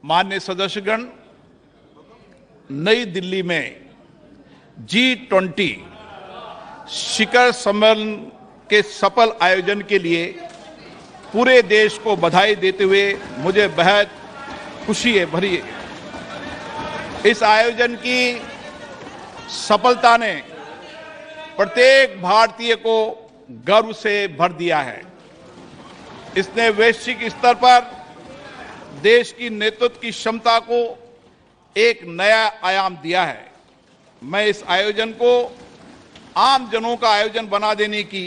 माननीय सदस्यगण, नई दिल्ली में G20 शिखर सम्मेलन के सफल आयोजन के लिए पूरे देश को बधाई देते हुए मुझे बेहद खुशी भरी है। इस आयोजन की सफलता ने प्रत्येक भारतीय को गर्व से भर दिया है। इसने वैश्विक स्तर पर देश की नेतृत्व की क्षमता को एक नया आयाम दिया है। मैं इस आयोजन को आम जनों का आयोजन बना देने की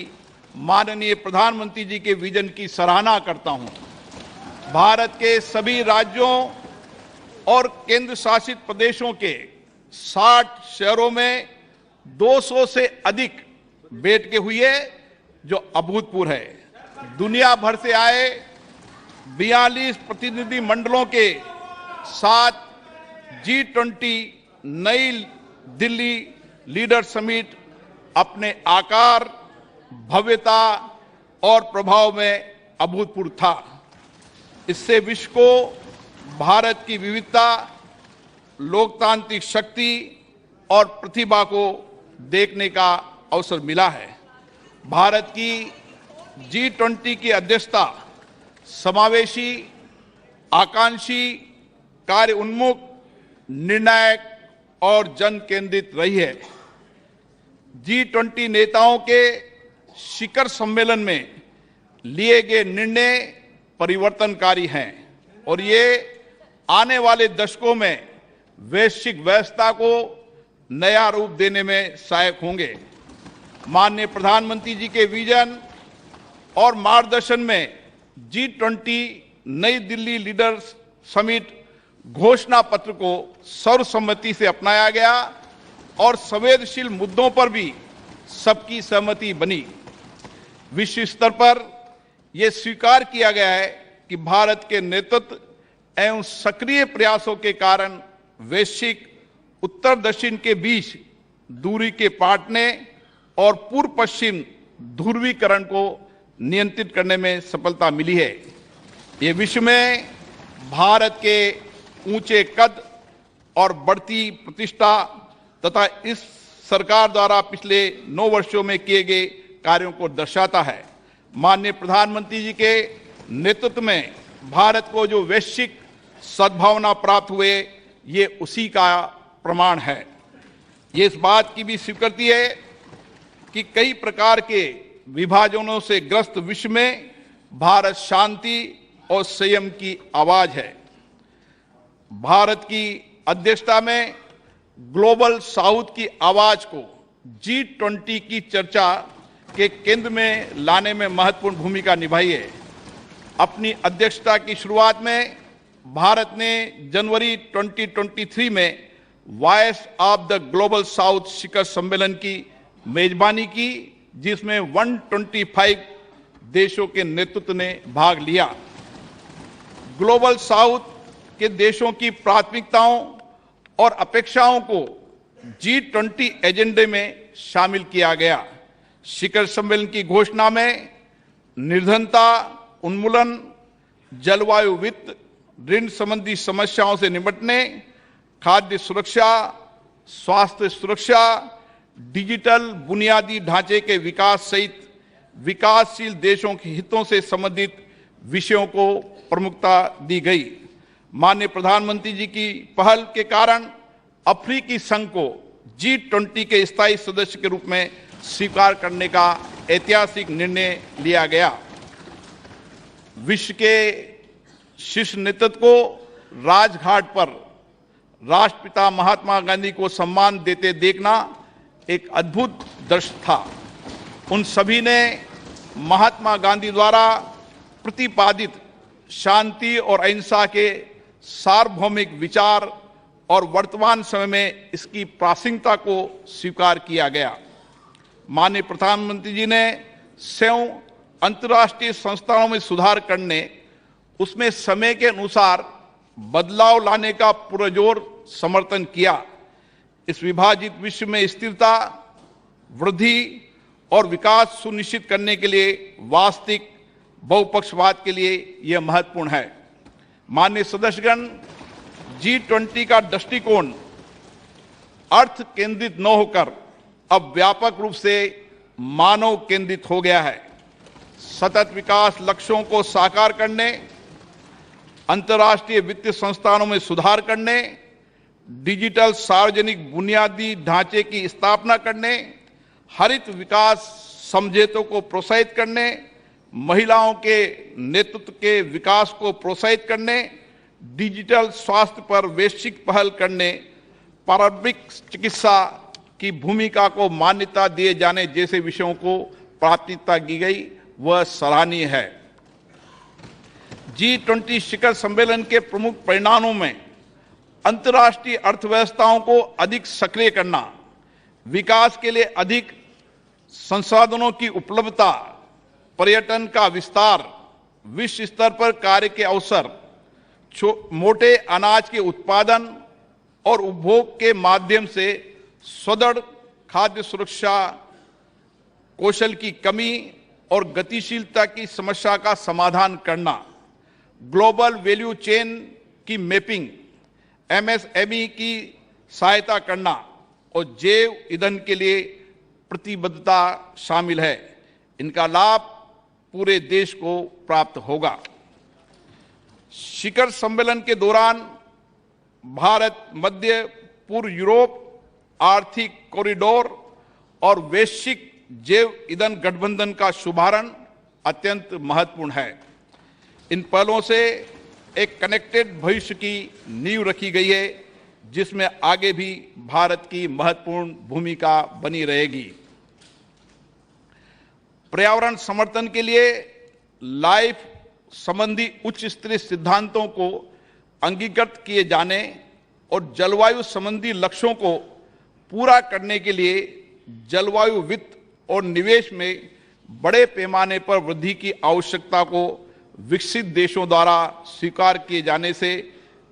माननीय प्रधानमंत्री जी के विजन की सराहना करता हूं। भारत के सभी राज्यों और केंद्र शासित प्रदेशों के 60 शहरों में 200 से अधिक बैठकें हुई है, जो अभूतपूर्व है। दुनिया भर से आए 42 प्रतिनिधि मंडलों के साथ G20 नई दिल्ली लीडर समिट अपने आकार, भव्यता और प्रभाव में अभूतपूर्व था। इससे विश्व को भारत की विविधता, लोकतांत्रिक शक्ति और प्रतिभा को देखने का अवसर मिला है। भारत की G20 की अध्यक्षता समावेशी, आकांक्षी, कार्य उन्मुख, निर्णायक और जन केंद्रित रही है। G20 नेताओं के शिखर सम्मेलन में लिए गए निर्णय परिवर्तनकारी हैं और ये आने वाले दशकों में वैश्विक व्यवस्था को नया रूप देने में सहायक होंगे। माननीय प्रधानमंत्री जी के विजन और मार्गदर्शन में G20 नई दिल्ली लीडर्स समिट घोषणा पत्र को सर्वसम्मति से अपनाया गया और संवेदनशील मुद्दों पर भी सबकी सहमति बनी। विश्व स्तर पर यह स्वीकार किया गया है कि भारत के नेतृत्व एवं सक्रिय प्रयासों के कारण वैश्विक उत्तर दक्षिण के बीच दूरी के पाटने और पूर्व पश्चिम ध्रुवीकरण को नियंत्रित करने में सफलता मिली है। ये विश्व में भारत के ऊंचे कद और बढ़ती प्रतिष्ठा तथा इस सरकार द्वारा पिछले 9 वर्षों में किए गए कार्यों को दर्शाता है। माननीय प्रधानमंत्री जी के नेतृत्व में भारत को जो वैश्विक सद्भावना प्राप्त हुए, ये उसी का प्रमाण है। ये इस बात की भी स्वीकृति है कि कई प्रकार के विभाजनों से ग्रस्त विश्व में भारत शांति और संयम की आवाज है। भारत की अध्यक्षता में ग्लोबल साउथ की आवाज को G20 की चर्चा के केंद्र में लाने में महत्वपूर्ण भूमिका निभाई है। अपनी अध्यक्षता की शुरुआत में भारत ने जनवरी 2023 में voice of the global south शिखर सम्मेलन की मेजबानी की, जिसमें 125 देशों के नेतृत्व ने भाग लिया। ग्लोबल साउथ के देशों की प्राथमिकताओं और अपेक्षाओं को G20 एजेंडे में शामिल किया गया। शिखर सम्मेलन की घोषणा में निर्धनता उन्मूलन, जलवायु वित्त, ऋण संबंधी समस्याओं से निपटने, खाद्य सुरक्षा, स्वास्थ्य सुरक्षा, डिजिटल बुनियादी ढांचे के विकास सहित विकासशील देशों के हितों से संबंधित विषयों को प्रमुखता दी गई। माननीय प्रधानमंत्री जी की पहल के कारण अफ्रीकी संघ को G20 के स्थायी सदस्य के रूप में स्वीकार करने का ऐतिहासिक निर्णय लिया गया। विश्व के शीर्ष नेतृत्व को राजघाट पर राष्ट्रपिता महात्मा गांधी को सम्मान देते देखना एक अद्भुत दृश्य था। उन सभी ने महात्मा गांधी द्वारा प्रतिपादित शांति और अहिंसा के सार्वभौमिक विचार और वर्तमान समय में इसकी प्रासंगिकता को स्वीकार किया गया। माननीय प्रधानमंत्री जी ने संयुक्त अंतर्राष्ट्रीय संस्थानों में सुधार करने, उसमें समय के अनुसार बदलाव लाने का पुरजोर समर्थन किया। इस विभाजित विश्व में स्थिरता, वृद्धि और विकास सुनिश्चित करने के लिए वास्तविक बहुपक्षवाद के लिए यह महत्वपूर्ण है। माननीय सदस्यगण, G20 का दृष्टिकोण अर्थ केंद्रित न होकर अब व्यापक रूप से मानव केंद्रित हो गया है। सतत विकास लक्ष्यों को साकार करने, अंतर्राष्ट्रीय वित्तीय संस्थानों में सुधार करने, डिजिटल सार्वजनिक बुनियादी ढांचे की स्थापना करने, हरित विकास समझौतों को प्रोत्साहित करने, महिलाओं के नेतृत्व के विकास को प्रोत्साहित करने, डिजिटल स्वास्थ्य पर वैश्विक पहल करने, पारंपरिक चिकित्सा की भूमिका को मान्यता दिए जाने जैसे विषयों को प्राथमिकता दी गई, वह सराहनीय है। G20 शिखर सम्मेलन के प्रमुख परिणामों में अंतर्राष्ट्रीय अर्थव्यवस्थाओं को अधिक सक्रिय करना, विकास के लिए अधिक संसाधनों की उपलब्धता, पर्यटन का विस्तार, विश्व स्तर पर कार्य के अवसर, मोटे अनाज के उत्पादन और उपभोग के माध्यम से सुदृढ़ खाद्य सुरक्षा, कौशल की कमी और गतिशीलता की समस्या का समाधान करना, ग्लोबल वैल्यू चेन की मैपिंग, MSME की सहायता करना और जैव ईंधन के लिए प्रतिबद्धता शामिल है। इनका लाभ पूरे देश को प्राप्त होगा। शिखर सम्मेलन के दौरान भारत मध्य पूर्व यूरोप आर्थिक कॉरिडोर और वैश्विक जैव ईंधन गठबंधन का शुभारंभ अत्यंत महत्वपूर्ण है। इन पहलों से एक कनेक्टेड भविष्य की नींव रखी गई है, जिसमें आगे भी भारत की महत्वपूर्ण भूमिका बनी रहेगी। पर्यावरण समर्थन के लिए लाइफ संबंधी उच्च स्तरीय सिद्धांतों को अंगीकृत किए जाने और जलवायु संबंधी लक्ष्यों को पूरा करने के लिए जलवायु वित्त और निवेश में बड़े पैमाने पर वृद्धि की आवश्यकता को विकसित देशों द्वारा स्वीकार किए जाने से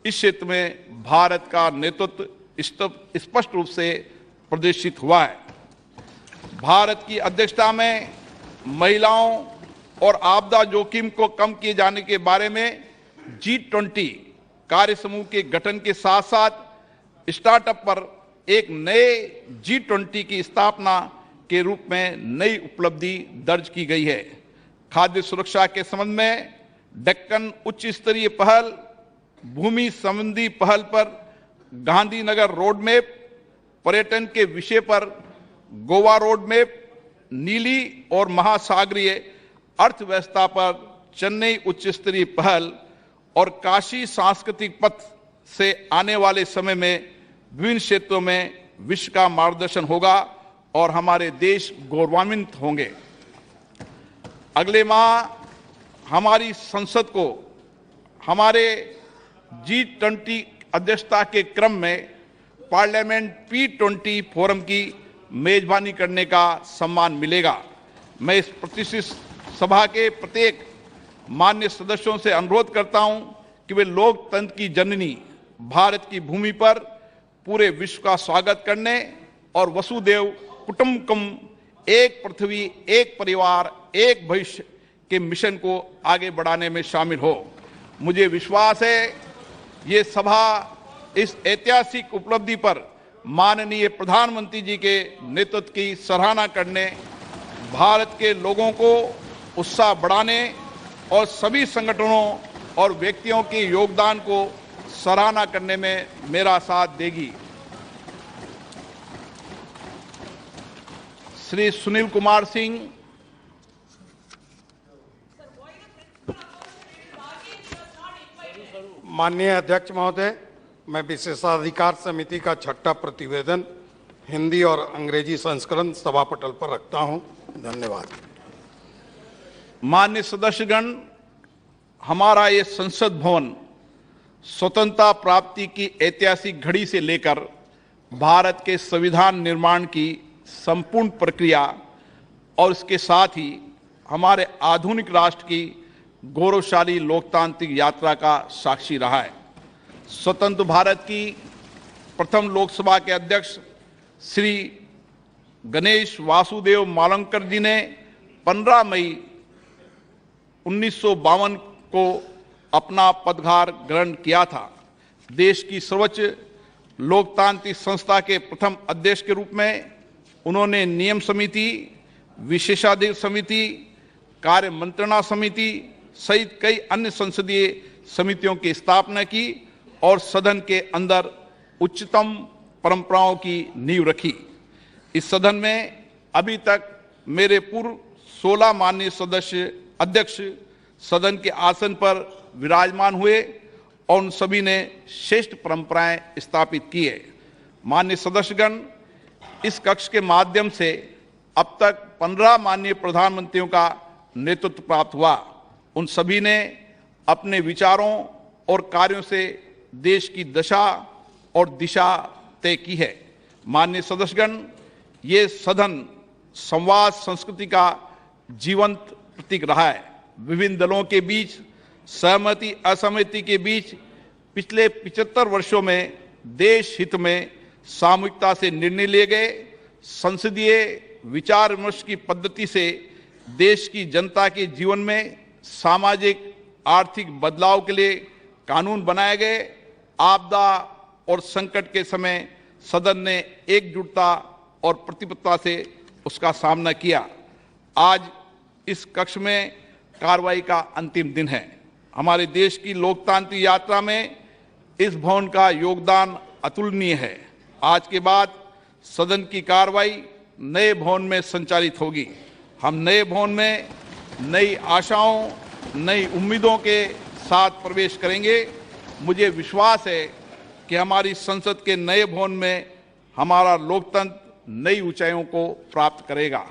इस क्षेत्र में भारत का नेतृत्व स्पष्ट रूप से प्रदर्शित हुआ है। भारत की अध्यक्षता में महिलाओं और आपदा जोखिम को कम किए जाने के बारे में G20 कार्य समूह के गठन के साथ साथ स्टार्टअप पर एक नए G20 की स्थापना के रूप में नई उपलब्धि दर्ज की गई है। खाद्य सुरक्षा के संबंध में डेक्कन उच्च स्तरीय पहल, भूमि संबंधी पहल पर गांधीनगर रोड मैप, पर्यटन के विषय पर गोवा रोड मैप, नीली और महासागरीय अर्थव्यवस्था पर चेन्नई उच्च स्तरीय पहल और काशी सांस्कृतिक पथ से आने वाले समय में विभिन्न क्षेत्रों में विश्व का मार्गदर्शन होगा और हमारे देश गौरवान्वित होंगे। अगले माह हमारी संसद को हमारे G20 अध्यक्षता के क्रम में पार्लियामेंट P20 फोरम की मेजबानी करने का सम्मान मिलेगा। मैं इस प्रतिष्ठित सभा के प्रत्येक मान्य सदस्यों से अनुरोध करता हूं कि वे लोकतंत्र की जननी भारत की भूमि पर पूरे विश्व का स्वागत करने और वसुदेव कुटुंबकम, एक पृथ्वी एक परिवार एक भविष्य के मिशन को आगे बढ़ाने में शामिल हो। मुझे विश्वास है ये सभा इस ऐतिहासिक उपलब्धि पर माननीय प्रधानमंत्री जी के नेतृत्व की सराहना करने, भारत के लोगों को उत्साह बढ़ाने और सभी संगठनों और व्यक्तियों के योगदान को सराहना करने में मेरा साथ देगी। श्री सुनील कुमार सिंह, माननीय अध्यक्ष महोदय, मैं विशेषाधिकार समिति का छठा प्रतिवेदन हिंदी और अंग्रेजी संस्करण सभा पटल पर रखता हूं। धन्यवाद। मान्य सदस्यगण, हमारा ये संसद भवन स्वतंत्रता प्राप्ति की ऐतिहासिक घड़ी से लेकर भारत के संविधान निर्माण की संपूर्ण प्रक्रिया और इसके साथ ही हमारे आधुनिक राष्ट्र की गौरवशाली लोकतांत्रिक यात्रा का साक्षी रहा है। स्वतंत्र भारत की प्रथम लोकसभा के अध्यक्ष श्री गणेश वासुदेव मावलंकर जी ने 15 मई 1952 को अपना पदभार ग्रहण किया था। देश की सर्वोच्च लोकतांत्रिक संस्था के प्रथम अध्यक्ष के रूप में उन्होंने नियम समिति, विशेषाधिकार समिति, कार्य मंत्रणा समिति सहित कई अन्य संसदीय समितियों की स्थापना की और सदन के अंदर उच्चतम परंपराओं की नींव रखी। इस सदन में अभी तक मेरे पूर्व 16 माननीय सदस्य अध्यक्ष सदन के आसन पर विराजमान हुए और उन सभी ने श्रेष्ठ परंपराएं स्थापित की है। माननीय सदस्यगण, इस कक्ष के माध्यम से अब तक 15 माननीय प्रधानमंत्रियों का नेतृत्व प्राप्त हुआ। उन सभी ने अपने विचारों और कार्यों से देश की दशा और दिशा तय की है। माननीय सदस्यगण, ये सदन संवाद संस्कृति का जीवंत प्रतीक रहा है। विभिन्न दलों के बीच सहमति असहमति के बीच पिछले 75 वर्षों में देश हित में सामूहिकता से निर्णय लिए गए। संसदीय विचार विमर्श की पद्धति से देश की जनता के जीवन में सामाजिक आर्थिक बदलाव के लिए कानून बनाए गए। आपदा और संकट के समय सदन ने एकजुटता और प्रतिबद्धता से उसका सामना किया। आज इस कक्ष में कार्रवाई का अंतिम दिन है। हमारे देश की लोकतांत्रिक यात्रा में इस भवन का योगदान अतुलनीय है। आज के बाद सदन की कार्रवाई नए भवन में संचालित होगी। हम नए भवन में नई आशाओं, नई उम्मीदों के साथ प्रवेश करेंगे। मुझे विश्वास है कि हमारी संसद के नए भवन में हमारा लोकतंत्र नई ऊंचाइयों को प्राप्त करेगा।